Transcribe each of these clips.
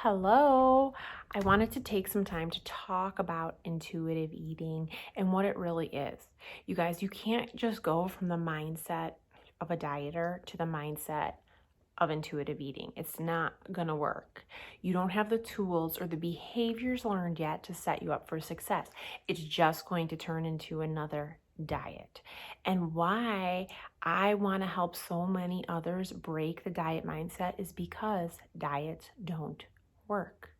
Hello. I wanted to take some time to talk about intuitive eating and what it really is. You guys, you can't just go from the mindset of a dieter to the mindset of intuitive eating. It's not going to work. You don't have the tools or the behaviors learned yet to set you up for success. It's just going to turn into another diet. And why I want to help so many others break the diet mindset is because diets don't work.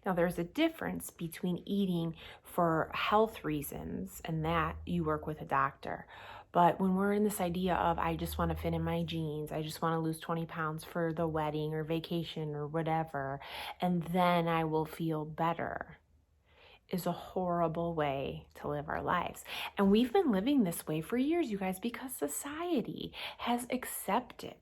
Now, there's a difference between eating for health reasons and that you work with a doctor. But when we're in this idea of, I just want to fit in my jeans, I just want to lose 20 pounds for the wedding or vacation or whatever, and then I will feel better, is a horrible way to live our lives. And we've been living this way for years, you guys, because society has accepted.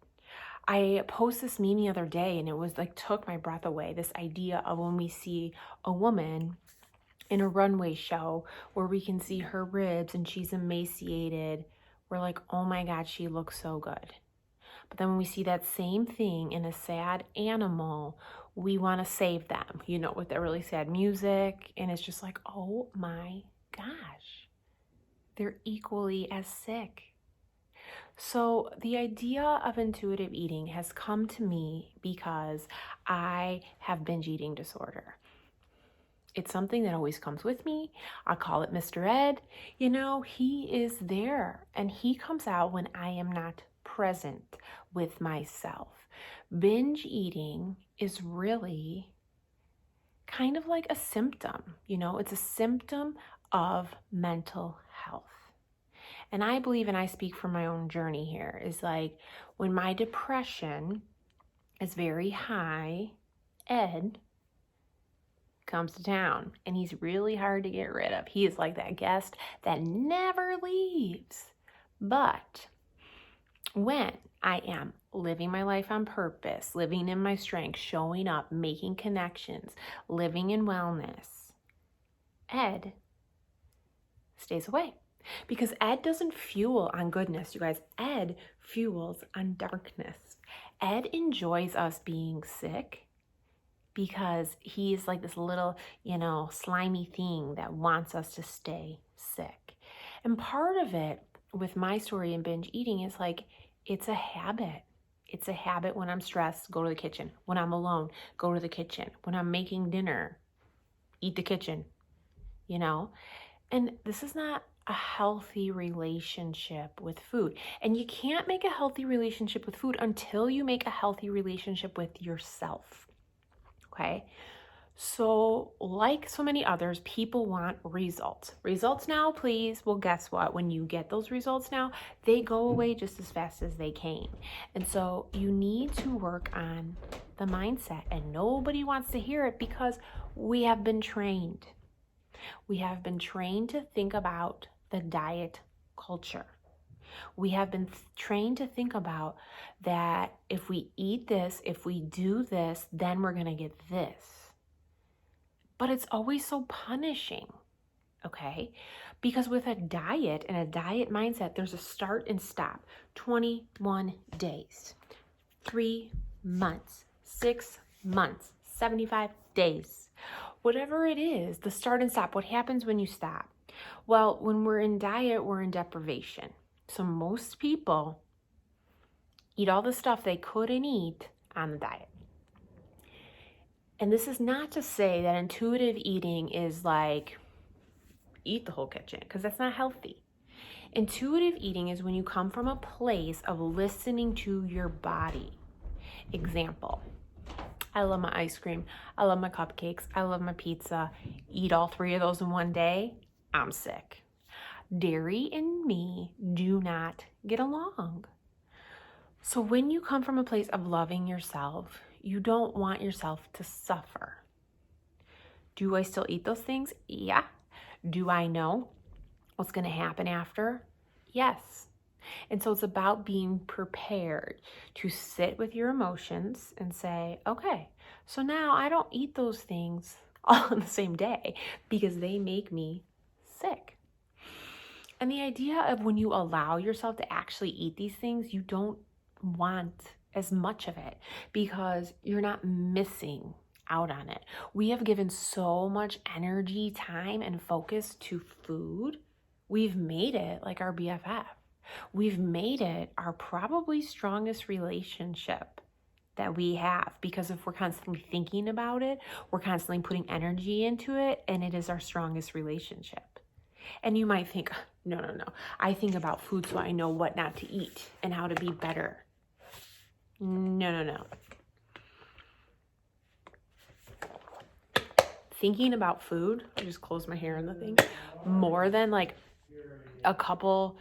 I posted this meme the other day and it was like took my breath away. This idea of when we see a woman in a runway show where we can see her ribs and she's emaciated, we're like, oh my God, she looks so good. But then when we see that same thing in a sad animal, we want to save them, with that really sad music. And it's just like, oh my gosh, they're equally as sick. So the idea of intuitive eating has come to me because I have binge eating disorder. It's something that always comes with me. I call it Mr. Ed. He is there and he comes out when I am not present with myself. Binge eating is really kind of like a symptom, it's a symptom of mental health. And I believe, and I speak from my own journey here, is like when my depression is very high, Ed comes to town and he's really hard to get rid of. He is like that guest that never leaves. But when I am living my life on purpose, living in my strength, showing up, making connections, living in wellness, Ed stays away. Because Ed doesn't fuel on goodness, you guys. Ed fuels on darkness. Ed enjoys us being sick because he's like this little, slimy thing that wants us to stay sick. And part of it with my story in binge eating is like, it's a habit. It's a habit when I'm stressed, go to the kitchen. When I'm alone, go to the kitchen. When I'm making dinner, eat the kitchen, And this is not a healthy relationship with food. And you can't make a healthy relationship with food until you make a healthy relationship with yourself. Okay? So, like so many others, people want results. Results now, please. Well, guess what? When you get those results now, they go away just as fast as they came. And so you need to work on the mindset. And nobody wants to hear it because we have been trained. We have been trained to think about the diet culture. We have been trained to think about that if we eat this, if we do this, then we're going to get this. But it's always so punishing, okay? Because with a diet and a diet mindset, there's a start and stop. 21 days, 3 months, 6 months, 75 days. Whatever it is, the start and stop. What happens when you stop? Well, when we're in diet, we're in deprivation. So most people eat all the stuff they couldn't eat on the diet. And this is not to say that intuitive eating is like, eat the whole kitchen, because that's not healthy. Intuitive eating is when you come from a place of listening to your body. Example, I love my ice cream. I love my cupcakes. I love my pizza. Eat all 3 of those in one day, I'm sick. Dairy and me do not get along. So when you come from a place of loving yourself, you don't want yourself to suffer. Do I still eat those things? Yeah. Do I know what's going to happen after? Yes. And so it's about being prepared to sit with your emotions and say, okay, so now I don't eat those things all on the same day because they make me sick. And the idea of when you allow yourself to actually eat these things, you don't want as much of it because you're not missing out on it. We have given so much energy, time, and focus to food. We've made it like our BFF. We've made it our probably strongest relationship that we have, because if we're constantly thinking about it, we're constantly putting energy into it, and it is our strongest relationship. And you might think, no, I think about food so I know what not to eat and how to be better. No. Thinking about food, I just closed my hair in the thing, more than like a couple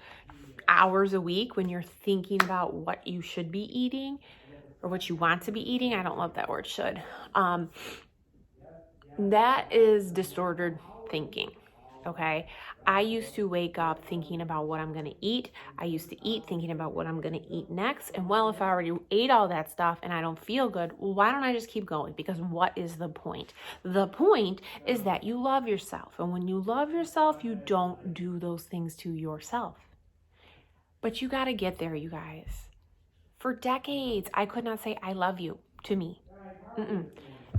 hours a week when you're thinking about what you should be eating or what you want to be eating. I don't love that word should. That is distorted thinking. Okay. I used to wake up thinking about what I'm going to eat. I used to eat thinking about what I'm going to eat next. And well, if I already ate all that stuff and I don't feel good, well, why don't I just keep going? Because what is the point? The point is that you love yourself. And when you love yourself, you don't do those things to yourself. But you got to get there, you guys. For decades, I could not say I love you to me.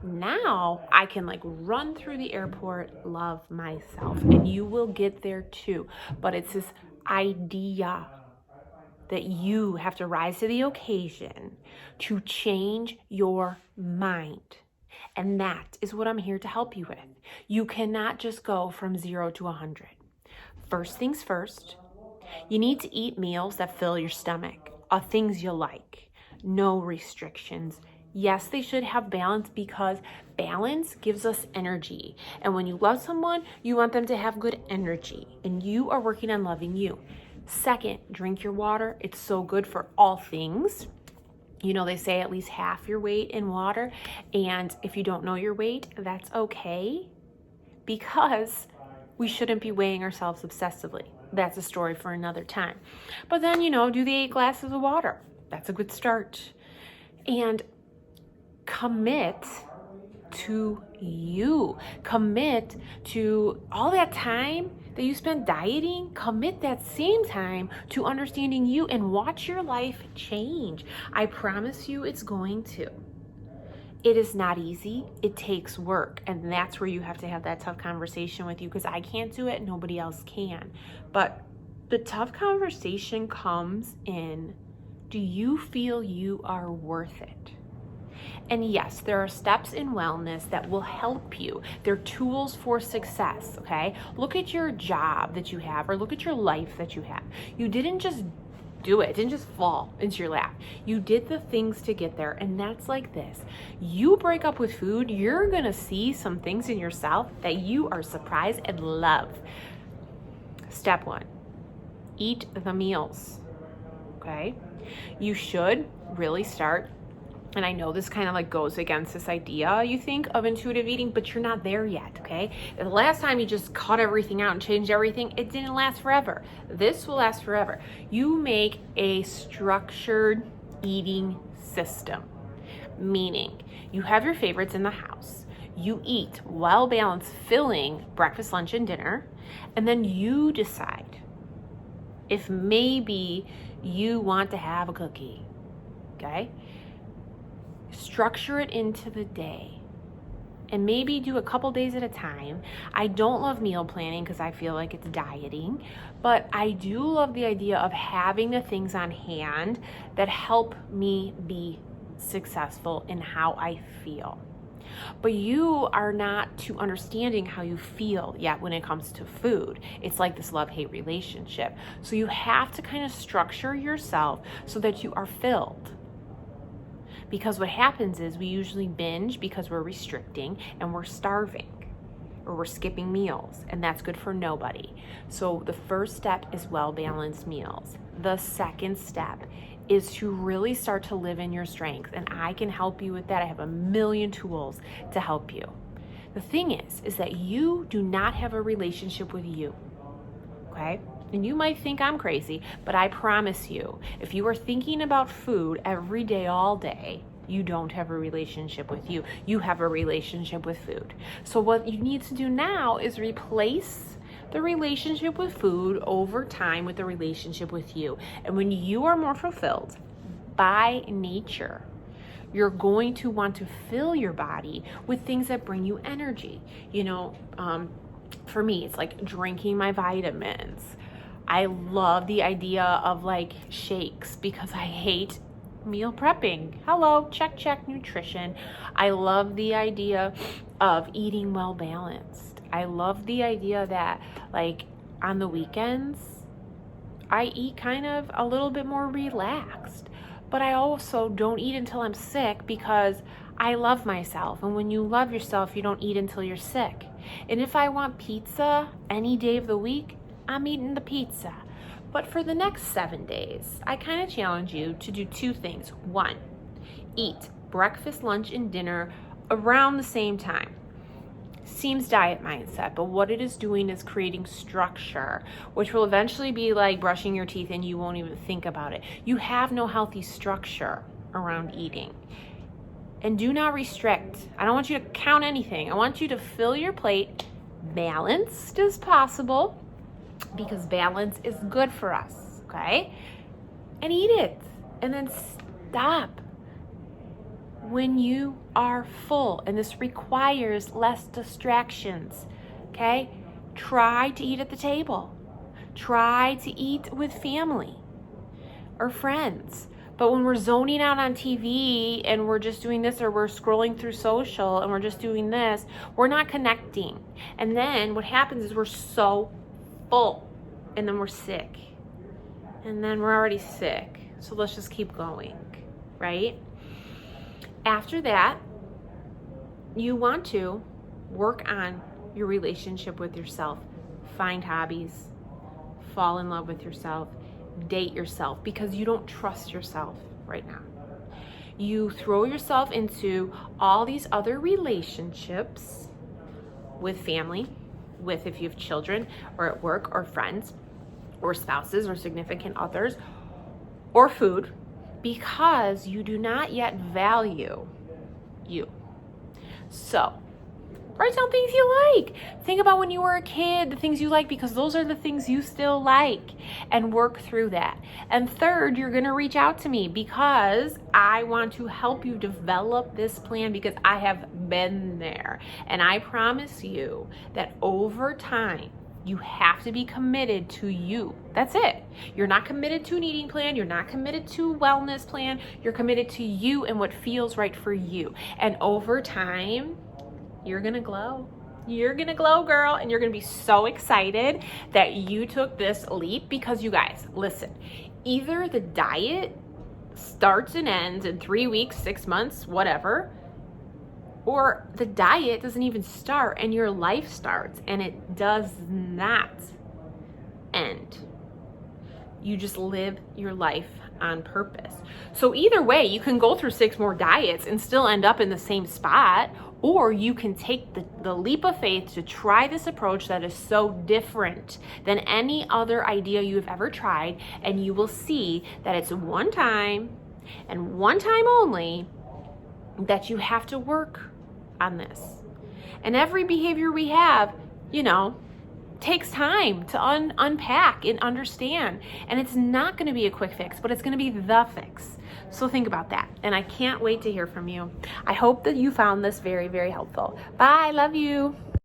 Now I can like run through the airport, love myself, and you will get there too. But it's this idea that you have to rise to the occasion to change your mind. And that is what I'm here to help you with. You cannot just go from 0 to 100. First things first, you need to eat meals that fill your stomach, things you like, no restrictions. Yes, they should have balance, because balance gives us energy. And when you love someone, you want them to have good energy, and you are working on loving you. Second, drink your water. It's so good for all things. You know, they say at least half your weight in water. And if you don't know your weight, that's okay, because we shouldn't be weighing ourselves obsessively. That's a story for another time. But then, do the 8 glasses of water. That's a good start. And commit to you. Commit to all that time that you spend dieting. Commit that same time to understanding you and watch your life change. I promise you it's going to. It is not easy. It takes work. And that's where you have to have that tough conversation with you, because I can't do it. Nobody else can. But the tough conversation comes in, do you feel you are worth it? And yes, there are steps in wellness that will help you. They're tools for success, okay? Look at your job that you have, or look at your life that you have. You didn't just do it. It didn't just fall into your lap. You did the things to get there, and that's like this. You break up with food, you're gonna see some things in yourself that you are surprised and love. Step 1, eat the meals, okay? You should really start. And I know this kind of like goes against this idea, you think, of intuitive eating, but you're not there yet, okay? The last time you just cut everything out and changed everything, it didn't last forever. This will last forever. You make a structured eating system, meaning you have your favorites in the house. You eat well-balanced, filling breakfast, lunch, and dinner, and then you decide if maybe you want to have a cookie, okay? Structure it into the day, and maybe do a couple days at a time. I don't love meal planning because I feel like it's dieting, but I do love the idea of having the things on hand that help me be successful in how I feel. But you are not to understanding how you feel yet when it comes to food. It's like this love-hate relationship. So you have to kind of structure yourself so that you are filled. Because what happens is we usually binge because we're restricting and we're starving, or we're skipping meals, and that's good for nobody. So the first step is well-balanced meals. The second step is to really start to live in your strength, and I can help you with that. I have a million tools to help you. The thing is that you do not have a relationship with you, okay? And you might think I'm crazy, but I promise you, if you are thinking about food every day, all day, you don't have a relationship with you. You have a relationship with food. So what you need to do now is replace the relationship with food over time with the relationship with you. And when you are more fulfilled by nature, You're going to want to fill your body with things that bring you energy. For me, it's like drinking my vitamins. I love the idea of like shakes because I hate meal prepping. Hello, check, nutrition. I love the idea of eating well balanced. I love the idea that like on the weekends, I eat kind of a little bit more relaxed, but I also don't eat until I'm sick because I love myself. And when you love yourself, you don't eat until you're sick. And if I want pizza any day of the week, I'm eating the pizza. But for the next 7 days, I kind of challenge you to do 2 things. 1, eat breakfast, lunch, and dinner around the same time. Seems diet mindset, but what it is doing is creating structure, which will eventually be like brushing your teeth and you won't even think about it. You have no healthy structure around eating. And do not restrict. I don't want you to count anything. I want you to fill your plate balanced as possible, because balance is good for us, okay? And eat it. And then stop when you are full. And this requires less distractions, okay? Try to eat at the table. Try to eat with family or friends. But when we're zoning out on TV and we're just doing this, or we're scrolling through social and we're just doing this, we're not connecting. And then what happens is we're so full, and then we're sick, and then we're already sick. So let's just keep going, right? After that, you want to work on your relationship with yourself. Find hobbies, fall in love with yourself, date yourself, because you don't trust yourself right now. You throw yourself into all these other relationships with family, with if you have children, or at work, or friends, or spouses, or significant others, or food, because you do not yet value you. So write down things you like. Think about when you were a kid, the things you like, because those are the things you still like, and work through that. And third, you're going to reach out to me because I want to help you develop this plan, because I have been there. And I promise you that over time, you have to be committed to you. That's it. You're not committed to an eating plan. You're not committed to a wellness plan. You're committed to you and what feels right for you. And over time, you're gonna glow. You're gonna glow, girl, and you're gonna be so excited that you took this leap, because you guys, listen, either the diet starts and ends in 3 weeks, 6 months, whatever, or the diet doesn't even start and your life starts and it does not end. You just live your life on purpose. So either way, you can go through 6 more diets and still end up in the same spot, or you can take the leap of faith to try this approach that is so different than any other idea you've ever tried, and you will see that it's one time and one time only that you have to work on this. And every behavior we have, takes time to unpack and understand. And it's not going to be a quick fix, but it's going to be the fix. So think about that. And I can't wait to hear from you. I hope that you found this very, very helpful. Bye. Love you.